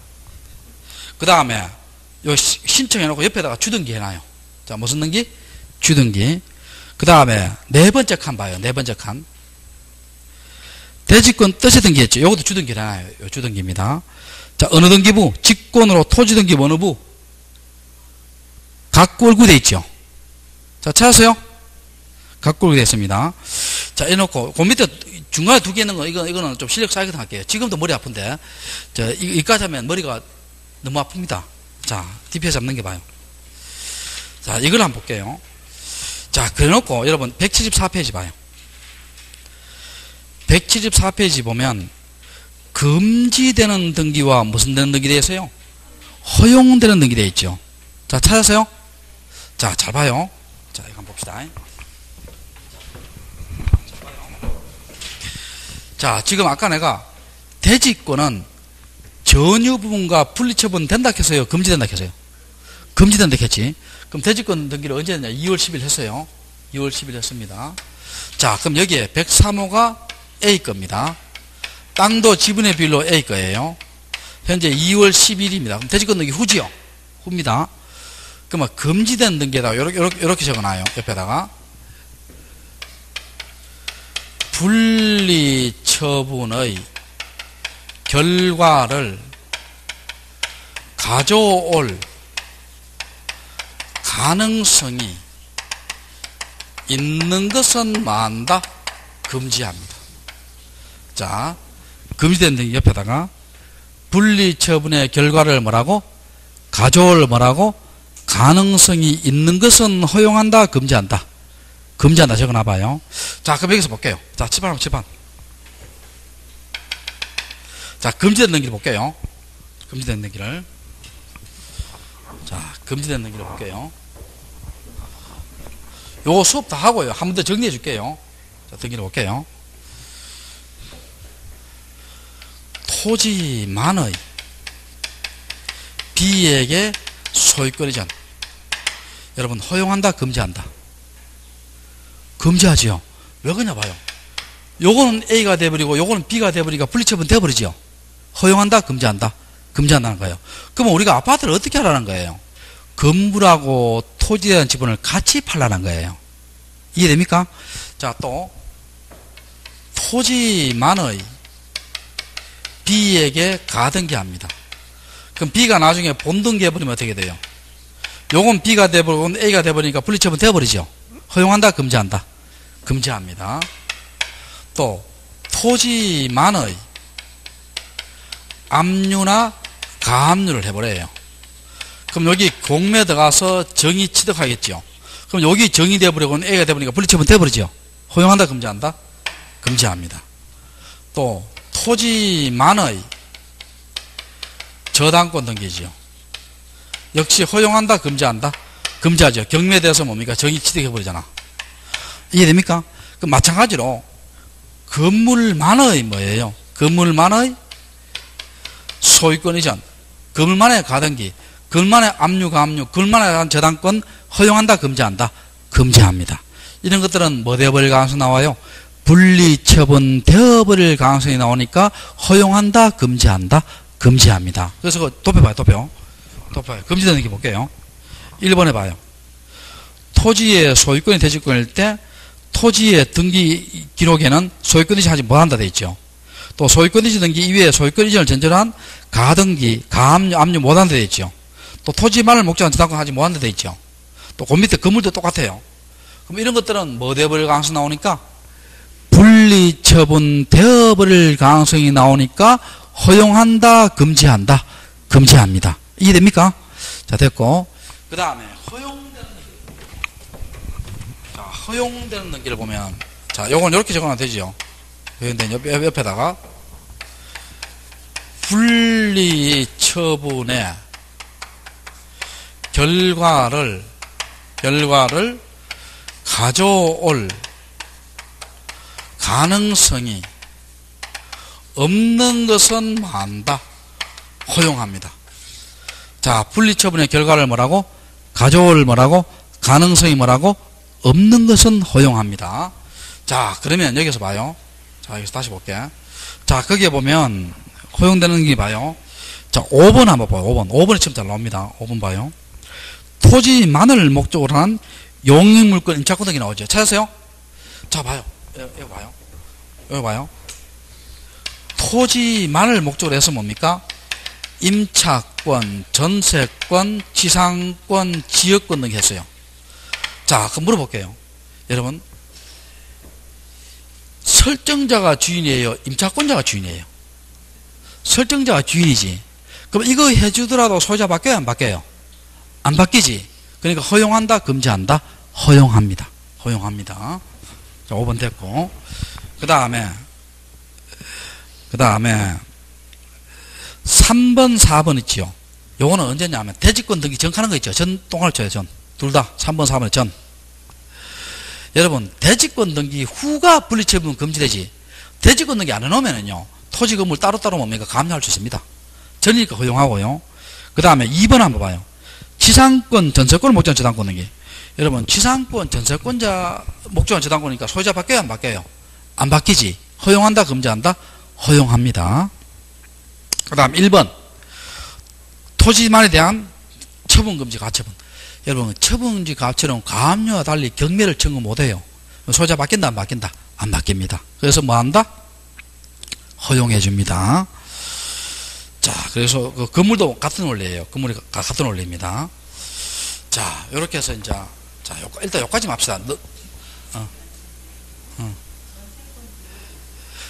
그 다음에 요 신청해놓고 옆에다가 주등기 해놔요. 자, 무슨 등기? 주등기. 그 다음에 네 번째 칸 봐요. 네 번째 칸. 대지권 뜻의 등기했죠. 요것도 주등기를 해놔요. 요 주등기입니다. 자, 어느 등기부? 직권으로 토지등기부 어느 부? 각구 얼구 돼 있죠. 자, 찾았어요? 각구 얼구 돼 있습니다. 자, 해놓고 그 밑에 중간에 두 개 있는 거 이거는 좀 실력 쌓이거든 할게요. 지금도 머리 아픈데 자, 이까지 하면 머리가 너무 아픕니다. 자, DPS 잡는 게 봐요. 자, 이걸 한번 볼게요. 자, 그래놓고 여러분 174페이지 봐요. 174페이지 보면 금지되는 등기와 무슨 되는 등기 되어 있어요? 허용되는 등기 되어 있죠. 자, 찾았어요? 자, 잘 봐요. 자, 이거 한번 봅시다. 자, 지금 아까 내가 대지권은 전유 부분과 분리처분 된다 했어요? 금지된다 했어요? 금지된다 했지. 그럼 대지권 등기를 언제 했냐? 2월 10일 했어요. 2월 10일 했습니다. 자, 그럼 여기에 103호가 A 겁니다. 땅도 지분의 비율로 A 거예요. 현재 2월 10일입니다. 그럼 대지권 등기 후지요? 후입니다. 그러면 금지된 등기에다가 요렇게 적어놔요. 옆에다가. 분리처분의 결과를 가져올 가능성이 있는 것은 만다 금지합니다. 자, 금지된 등기 옆에다가 분리처분의 결과를 뭐라고? 가져올 뭐라고? 가능성이 있는 것은 허용한다, 금지한다. 금지한다 적어놔봐요. 자, 그럼 여기서 볼게요. 자, 칠판. 자, 금지된 등기를 볼게요. 금지된 등기를. 자, 금지된 등기를 볼게요. 요거 수업 다 하고요. 한 번 더 정리해 줄게요. 자, 등기를 볼게요. 토지만의 B에게 소유권 이전. 여러분, 허용한다, 금지한다? 금지하지요. 왜 그러냐 봐요. 요거는 A가 돼버리고 요거는 B가 돼버리니까 분리처분 돼버리죠. 허용한다, 금지한다? 금지한다는 거예요. 그러면 우리가 아파트를 어떻게 하라는 거예요? 건물하고 토지에 대한 지분을 같이 팔라는 거예요. 이해됩니까? 자, 또 토지만의 B에게 가등기합니다. 그럼 B가 나중에 본등기해버리면 어떻게 돼요? 요건 B가 돼버리고 요건 A가 돼버리니까 분리처분 돼버리죠. 허용한다, 금지한다? 금지합니다. 또 토지만의 압류나 가압류를 해버려요. 그럼 여기 공매 들어가서 정의 취득하겠죠. 그럼 여기 정의 돼버리고 A가 돼버리니까 분리처분 돼버리죠. 허용한다, 금지한다? 금지합니다. 또 토지만의 저당권 등기지요. 역시 허용한다, 금지한다? 금지하죠. 경매대에서 뭡니까? 정의 취득해버리잖아. 이해됩니까? 그 마찬가지로 건물만의 뭐예요? 건물만의 소유권 이전, 건물만의 가등기, 건물만의 압류, 가압류, 건물만에 대한 저당권 허용한다, 금지한다? 금지합니다. 이런 것들은 뭐 되어버릴 가능성이 나와요? 분리처분 되어버릴 가능성이 나오니까 허용한다, 금지한다? 금지합니다. 그래서 그거 도표봐요, 도표. 금지되는 게 볼게요. 1번에 봐요. 토지의 소유권이 대지권일 때 토지의 등기 기록에는 소유권 이전하지 못한다 되어 있죠. 또 소유권 이전 등기 이외에 소유권 이전을 전제로 한 가등기, 가압류, 압류 못한다 되어 있죠. 또 토지만을 목적한 저당권 하지 못한다 되어 있죠. 또 그 밑에 건물도 똑같아요. 그럼 이런 것들은 뭐 되어버릴 가능성이 나오니까 분리처분 되어버릴 가능성이 나오니까 허용한다, 금지한다? 금지합니다. 이해됩니까? 자, 됐고. 그 다음에 허용되는 등기를 보면, 자, 요건 이렇게 적어놔도 되죠. 옆에다가 분리처분의 결과를 가져올 가능성이 없는 것은 뭐한다? 허용합니다. 자, 분리처분의 결과를 뭐라고? 가져올 뭐라고? 가능성이 뭐라고? 없는 것은 허용합니다. 자, 그러면 여기서 봐요. 자, 여기서 다시 볼게. 자, 거기에 보면 허용되는 게 봐요. 자, 5번 한번 봐요. 5번이 처음 잘 나옵니다. 5번 봐요. 토지만을 목적으로 한 용익물권 임차권 등이 나오죠. 찾으세요? 자, 봐요. 여기 봐요. 여기 봐요. 토지만을 목적으로 해서 뭡니까? 임차권, 전세권, 지상권, 지역권 등이 했어요. 자, 그럼 물어볼게요. 여러분, 설정자가 주인이에요? 임차권자가 주인이에요? 설정자가 주인이지. 그럼 이거 해주더라도 소유자 바뀌어요? 안 바뀌어요? 안 바뀌지. 그러니까 허용한다, 금지한다? 허용합니다. 허용합니다. 자, 5번 됐고. 그 다음에 3번, 4번 있지요. 요거는 언제냐면 대지권 등기 전하는 거 있죠. 전 똥을 쳐요. 전. 둘 다 3번, 4번에 전. 여러분, 대지권 등기 후가 분리처분 금지되지. 대지권 등기 안 해놓으면은요, 토지 건물 따로따로 뭡니까? 감유할 수 있습니다. 전이니까 허용하고요. 그 다음에 2번 한번 봐요. 지상권, 전세권을 목적한 저당권 등기. 여러분, 지상권, 전세권자 목적한 저당권이니까 소유자 바뀌어요? 안 바뀌어요? 안 바뀌지. 허용한다, 금지한다? 허용합니다. 그 다음 1번. 토지만에 대한 처분금지, 가처분. 여러분, 처분금지, 가처분은 가압류와 달리 경매를 청구 못해요. 소유자 바뀐다, 안 바뀐다? 안 바뀝니다. 그래서 뭐 한다? 허용해줍니다. 자, 그래서 그 건물도 같은 원리예요. 건물이 같은 원리입니다. 자, 요렇게 해서 이제, 자, 일단 여기까지 합시다.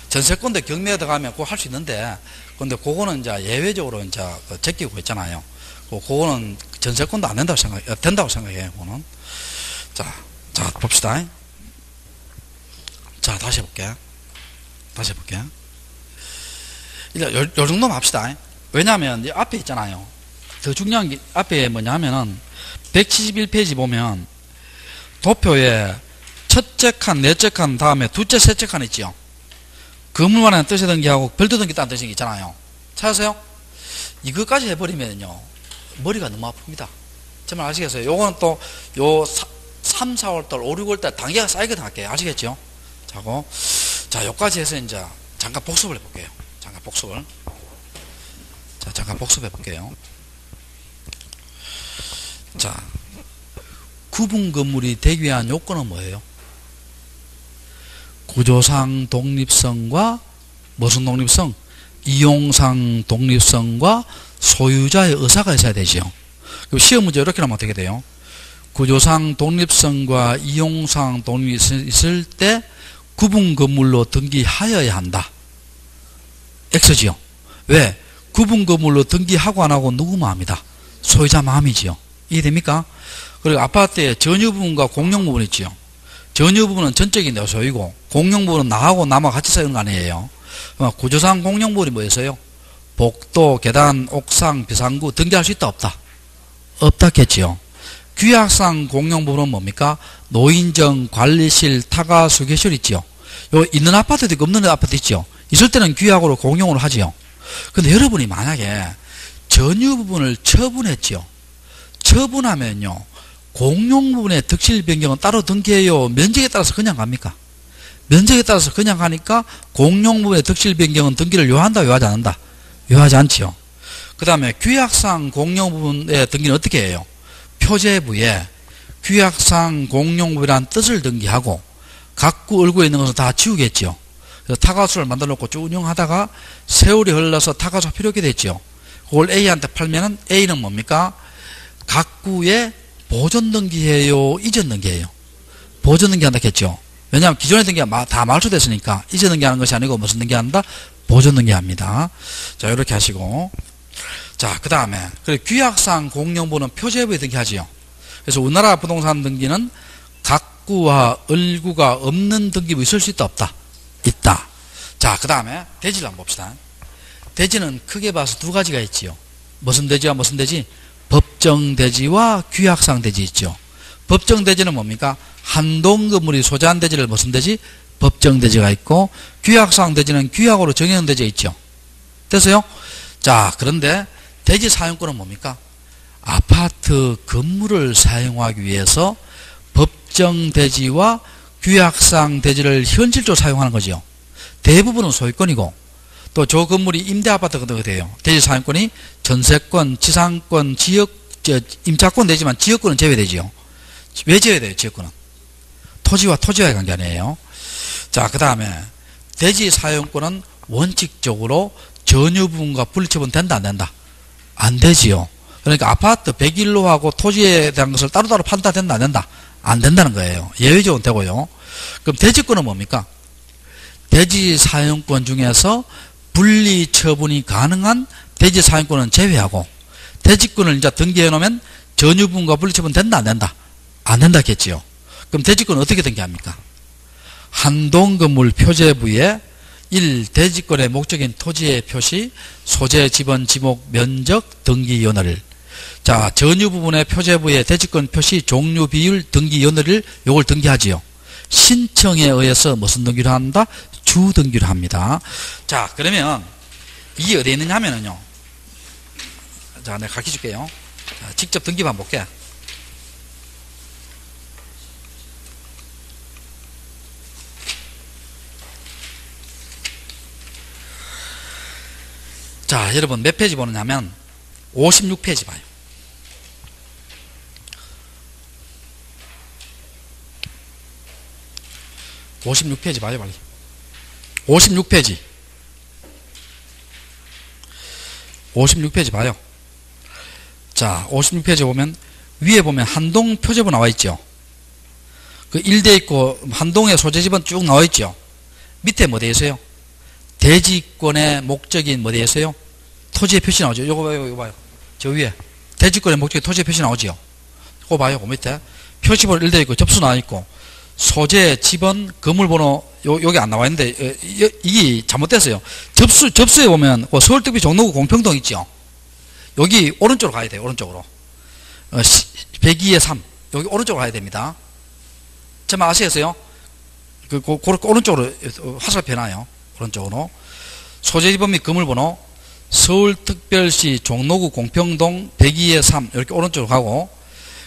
전세권도 경매에 들어가면 그거 할 수 있는데, 근데 그거는 이제 예외적으로 이제 제끼고 있잖아요. 그거는 전세권도 안 된다고 된다고 생각해요, 그거는. 자, 봅시다. 자, 다시 해볼게. 일단 요 정도만 합시다. 왜냐하면 이 앞에 있잖아요. 더 중요한 게 앞에 뭐냐면은 171페이지 보면 도표에 첫째 칸, 넷째 칸 다음에 둘째, 셋째 칸 있죠. 건물만의 뜻의 등기하고 별도 등기 따는 뜻이 있잖아요. 찾으세요? 이것까지 해버리면요, 머리가 너무 아픕니다. 정말 아시겠어요? 요거는 또, 요 3, 4월달, 5, 6월달 단계가 쌓이거든 할게요. 아시겠죠? 자고, 자, 요까지 해서 이제 잠깐 복습을 해볼게요. 잠깐 복습을. 자, 잠깐 복습해 볼게요. 자, 구분 건물이 되기 위한 요건은 뭐예요? 구조상 독립성과 무슨 독립성? 이용상 독립성과 소유자의 의사가 있어야 되죠. 시험 문제 이렇게 나면 어떻게 돼요? 구조상 독립성과 이용상 독립성이 있을 때 구분 건물로 등기하여야 한다. X지요. 왜? 구분 건물로 등기하고 안 하고 누구 마음이다? 소유자 마음이지요. 이해됩니까? 그리고 아파트의 전유 부분과 공용 부분 있지요. 전유 부분은 전적인 내 소유고 공용 부분은 나하고 남하고 같이 쓰는 거 아니에요. 구조상 공용 부분이 뭐였어요? 복도, 계단, 옥상, 비상구 등기할 수 있다 없다? 없다겠지요. 규약상 공용 부분은 뭡니까? 노인정, 관리실, 타가, 수계실 있지요. 요 있는 아파트도 있고 없는 아파트 있지요. 있을 때는 규약으로 공용으로 하지요. 근데 여러분이 만약에 전유 부분을 처분했지요. 처분하면요. 공용 부분의 득실 변경은 따로 등기해요? 면적에 따라서 그냥 갑니까? 면적에 따라서 그냥 가니까 공용 부분의 득실 변경은 등기를 요한다, 요하지 않는다? 요하지 않지요. 그 다음에 규약상 공용 부분의 등기는 어떻게 해요? 표제부에 규약상 공용 부분이라는 뜻을 등기하고 각구 얼굴에 있는 것은 다 지우겠죠. 그래서 타가수를 만들어 놓고 쭉 운영하다가 세월이 흘러서 타가수가 필요 없게 됐죠. 그걸 A한테 팔면은 A는 뭡니까? 각구에 보존 등기해요? 이전 등기해요? 보존 등기한다 했죠. 왜냐하면 기존의 등기가 다 말소됐으니까 이전 등기하는 것이 아니고 무슨 등기한다? 보존 등기합니다. 자, 이렇게 하시고. 자, 그 다음에 규약상 공용부는 표제부에 등기하지요. 그래서 우리나라 부동산 등기는 각구와 을구가 없는 등기부 있을 수 있다 없다? 있다. 자, 그 다음에 대지를 한번 봅시다. 대지는 크게 봐서 두 가지가 있지요. 무슨 대지와 무슨 대지? 법정 대지와 규약상 대지 있죠. 법정 대지는 뭡니까? 한동 건물이 소재한 대지를 무슨 대지? 법정 대지가 있고, 규약상 대지는 규약으로 정해놓은 대지가 있죠. 됐어요? 자, 그런데 대지 사용권은 뭡니까? 아파트 건물을 사용하기 위해서 법정 대지와 규약상 대지를 현실적으로 사용하는 거죠. 대부분은 소유권이고, 또 저 건물이 임대아파트가 돼요. 대지 사용권이 전세권, 지상권, 지역, 임차권 되지만 지역권은 제외되지요. 왜 제외돼요? 지역권은 토지와 토지와의 관계 아니에요. 자, 그 다음에 대지 사용권은 원칙적으로 전유 부분과 분리처분 된다 안 된다? 안 되지요. 그러니까 아파트 101호하고 토지에 대한 것을 따로따로 판단된다 안 된다? 안 된다는 거예요. 예외적으로 되고요. 그럼 대지권은 뭡니까? 대지 사용권 중에서 분리 처분이 가능한 대지 사용권은 제외하고, 대지권을 이제 등기해 놓으면 전유 부분과 분리 처분 된다 안 된다? 안 된다겠지요. 그럼 대지권은 어떻게 등기합니까? 한동 건물 표제부에 1. 대지권의 목적인 토지의 표시, 소재, 지번, 지목, 면적, 등기 연월일. 자, 전유 부분의 표제부에 대지권 표시, 종류, 비율, 등기 연월일, 요걸 등기하지요. 신청에 의해서 무슨 등기를 한다? 주 등기를 합니다. 자, 그러면 이게 어디에 있느냐 하면은요. 자, 내가 가르쳐 줄게요. 자, 직접 등기만 볼게. 자, 여러분 몇 페이지 보느냐면 56페이지 봐요. 56페이지 봐요, 빨리. 56페이지. 56페이지 봐요. 자, 56페이지 보면 위에 보면 한동 표제부 나와 있죠. 그 1대 있고 한동의 소재지번 쭉 나와 있죠. 밑에 뭐 되어 있어요? 대지권의 목적인 뭐 되어 있어요? 토지의 표시 나오죠. 요거 봐요, 요거 봐요. 저 위에 대지권의 목적인 토지의 표시 나오죠. 요거 봐요, 그 밑에 표시번호 1대 있고 접수 나와 있고 소재, 지번, 건물번호 여기 안 나와 있는데 이게 잘못됐어요. 접수에 보면 서울특비 종로구 공평동 있죠. 여기 오른쪽으로 가야 돼요. 오른쪽으로 102의 3 여기 오른쪽으로 가야 됩니다. 정말 아시겠어요? 그렇게 오른쪽으로 화살표 해놔요. 오른쪽으로 소재지번 및 건물번호 서울특별시 종로구 공평동 102의 3 이렇게 오른쪽으로 가고,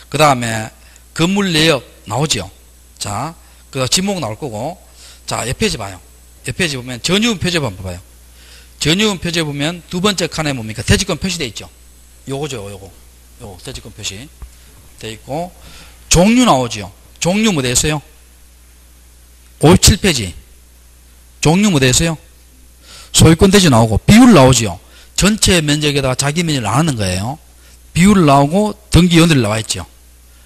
그 다음에 건물 내역 나오죠. 자, 그 지목 나올 거고. 자, 옆 페이지 봐요. 옆 페이지 보면 전유분 표제부 한번 봐요. 전유분 표제 보면 두 번째 칸에 뭡니까? 대지권 표시되어 있죠. 요거죠, 요거 대지권 표시 되어 있고. 종류 나오죠. 종류 뭐 되어 있어요? 57페이지. 종류 뭐 되어 있어요? 소유권 대지 나오고, 비율 나오죠. 전체 면적에다가 자기 면적을 나누는 거예요. 비율 나오고, 등기 연도를 나와 있죠.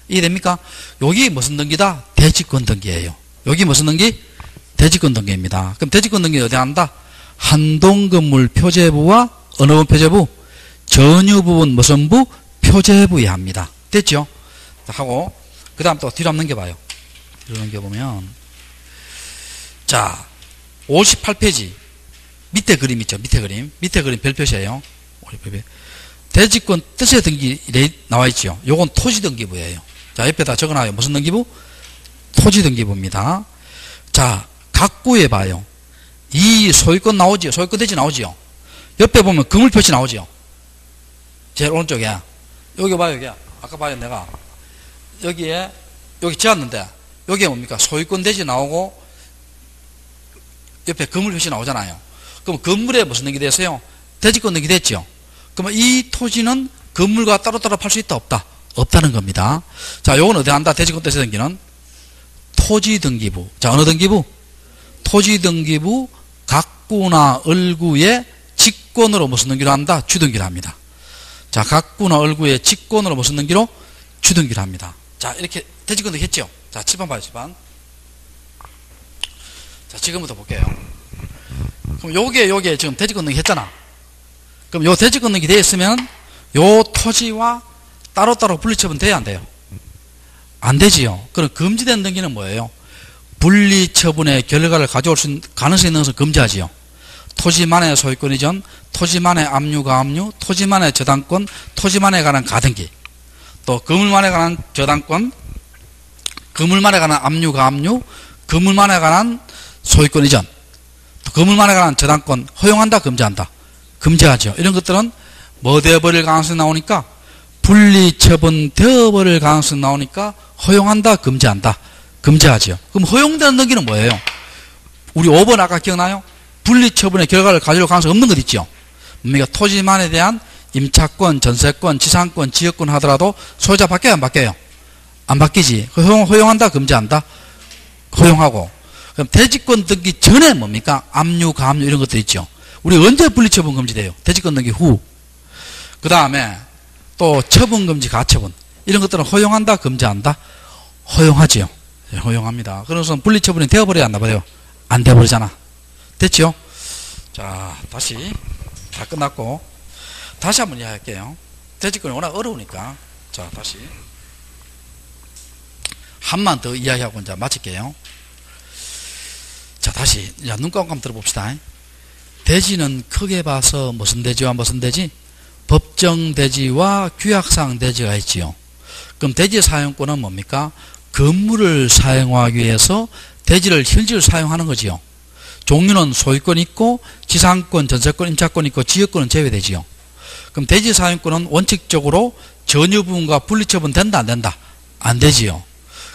이해됩니까? 여기 무슨 등기다? 대지권 등기예요. 여기 무슨 등기? 대지권 등기입니다. 그럼 대지권 등기 어디 한다? 한동건물 표제부와 어느 부분 표제부? 전유부분 무슨 부? 표제부에 합니다. 됐죠? 하고, 그 다음 또 뒤로 한번 넘겨봐요. 뒤로 넘겨보면, 자, 58페이지. 밑에 그림 있죠? 밑에 그림 별 표시예요. 대지권 뜻의 등기 나와 있죠? 요건 토지 등기부예요. 자, 옆에다 적어놔요. 무슨 등기부? 토지 등기부입니다. 자, 각구에 봐요. 이 소유권 나오지요? 소유권 대지 나오지요? 옆에 보면 그물 표시 나오지요? 제일 오른쪽에. 여기 봐요, 여기. 아까 봐요, 내가. 여기에, 여기 지었는데, 여기에 뭡니까? 소유권 대지 나오고, 옆에 그물 표시 나오잖아요. 그럼 건물에 무슨 등기 됐어요? 대지권 등기 됐죠? 그러면 이 토지는 건물과 따로따로 팔 수 있다, 없다? 없다는 겁니다. 자, 요건 어디 한다? 대지권 뜻의 등기는? 토지 등기부. 자, 어느 등기부? 토지 등기부 각구나 을구의 직권으로 무슨 등기를 한다? 주등기를 합니다. 자, 각구나 을구의 직권으로 무슨 등기로? 주등기를 합니다. 자, 이렇게 대지권 등기 했죠? 자, 7번 봐요, 7번. 자, 지금부터 볼게요. 그럼 요게 지금 대지권 등기 했잖아. 그럼 요 대지권 등기 되어 있으면 요 토지와 따로따로 분리처분 돼야 안 돼요? 안 되지요. 그럼 금지된 등기는 뭐예요? 분리처분의 결과를 가져올 수 있는 가능성이 있는 것을 금지하지요. 토지만의 소유권 이전, 토지만의 압류가 압류, 토지만의 저당권, 토지만에 관한 가등기, 또 건물만에 관한 저당권, 건물만에 관한 압류가 압류, 건물만에 관한 소유권 이전, 또 건물만에 관한 저당권 허용한다, 금지한다? 금지하죠. 이런 것들은 뭐 되어버릴 가능성이 나오니까? 분리처분 되어버릴 가능성이 나오니까 허용한다, 금지한다? 금지하죠. 그럼 허용되는 등기는 뭐예요? 우리 5번 아까 기억나요? 분리처분의 결과를 가져올 가능성이 없는 것 있죠. 뭡니까? 토지만에 대한 임차권, 전세권, 지상권, 지역권 하더라도 소유자 바뀌어요, 안 바뀌어요? 안 바뀌지. 허용한다, 금지한다? 허용하고. 그럼 대지권 등기 전에 뭡니까? 압류, 가압류 이런 것들 있죠. 우리 언제 분리처분 금지돼요? 대지권 등기 후. 그 다음에 또 처분금지, 가처분 이런 것들은 허용한다, 금지한다? 허용하지요. 네, 허용합니다. 그래서 분리처분이 되어버려야 안 나버려요? 안 되어버리잖아. 됐죠? 자, 다시 다 끝났고 다시 한번 이야기할게요. 대지권이 워낙 어려우니까. 자, 다시 한만 더 이야기하고 이제 마칠게요. 자, 다시 눈 감고 한번 들어봅시다. 대지는 크게 봐서 무슨 대지와 무슨 대지? 법정 대지와 규약상 대지가 있지요. 그럼 대지 사용권은 뭡니까? 건물을 사용하기 위해서 대지를 현지를 사용하는 거지요. 종류는 소유권 있고 지상권, 전세권, 임차권 있고 지역권은 제외되지요. 그럼 대지 사용권은 원칙적으로 전유부분과 분리처분 된다, 안 된다? 안 되지요.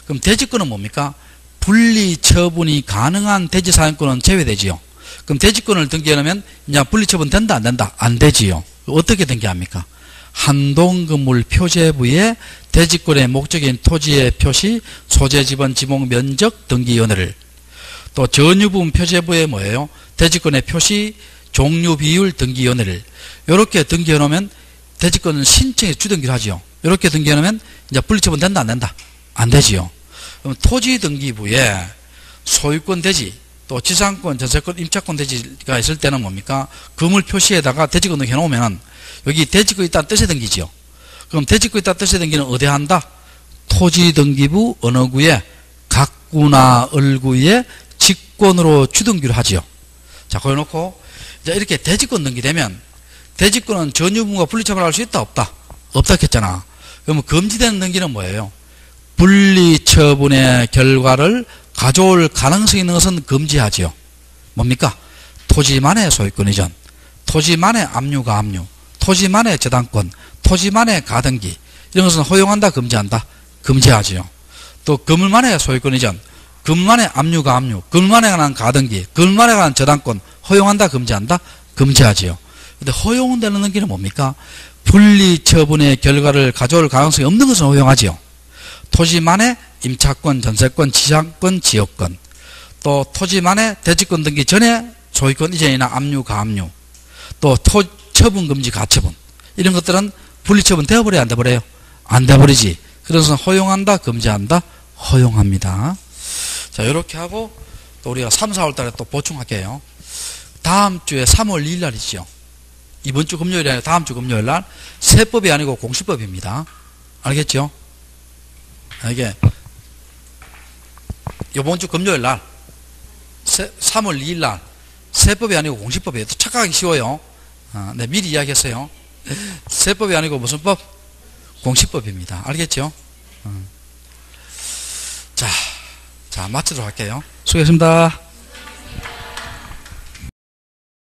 그럼 대지권은 뭡니까? 분리처분이 가능한 대지 사용권은 제외되지요. 그럼 대지권을 등기하려면 이제 분리처분 된다, 안 된다? 안 되지요. 어떻게 등기합니까? 한동건물 표제부에 대지권의 목적인 토지의 표시, 소재 지번, 지목, 면적, 등기 연회를, 또 전유부분 표제부에 뭐예요? 대지권의 표시, 종류, 비율, 등기 연회를 이렇게 등기해 놓으면 대지권은 신청에 주등기를 하지요. 이렇게 등기해 놓으면 이제 분리처분 된다, 안 된다? 안 되지요. 그럼 토지 등기부에 소유권 대지, 또 지상권, 전세권, 임차권 대지가 있을 때는 뭡니까? 건물 표시에다가 대지권 등기 해놓으면 여기 대지권 있다는 뜻의 등기지요. 그럼 대지권 있다는 뜻의 등기는 어디 한다? 토지 등기부 어느 구에? 각구나 을구에 직권으로 주등기를 하지요. 자, 그래 놓고 이제 이렇게 대지권 등기되면 대지권은 전유부분과 분리처분할 수 있다, 없다? 없다 했잖아. 그러면 금지되는 등기는 뭐예요? 분리처분의 결과를 가져올 가능성이 있는 것은 금지하지요. 뭡니까? 토지만의 소유권 이전, 토지만의 압류가 압류, 토지만의 저당권, 토지만의 가등기 이런 것은 허용한다, 금지한다? 금지하지요. 또 건물만의 소유권 이전, 건물만의 압류가 압류, 건물만에 관한 가등기, 건물만에 관한 저당권 허용한다 금지한다? 금지하지요. 근데 허용되는 등기는 뭡니까? 분리처분의 결과를 가져올 가능성이 없는 것은 허용하지요. 토지만의 임차권, 전세권, 지상권, 지역권, 또 토지만의 대지권 등기 전에 소유권 이전이나 압류, 가압류, 또 처분 금지, 가처분 이런 것들은 분리처분 되어버려야 안 돼버려요? 안 돼버리지. 그래서 허용한다 금지한다? 허용합니다. 자, 이렇게 하고 또 우리가 3, 4월 달에 또 보충할게요. 다음 주에 3월 2일 날이죠. 이번 주 금요일이 아니라 다음 주 금요일 날 세법이 아니고 공시법입니다. 알겠죠? 이게 이번 주 금요일 날 3월 2일 날 세법이 아니고 공시법이에요. 착각하기 쉬워요. 네, 미리 이야기했어요. 세법이 아니고 무슨 법? 공시법입니다. 알겠죠? 자, 마치도록 할게요. 수고했습니다.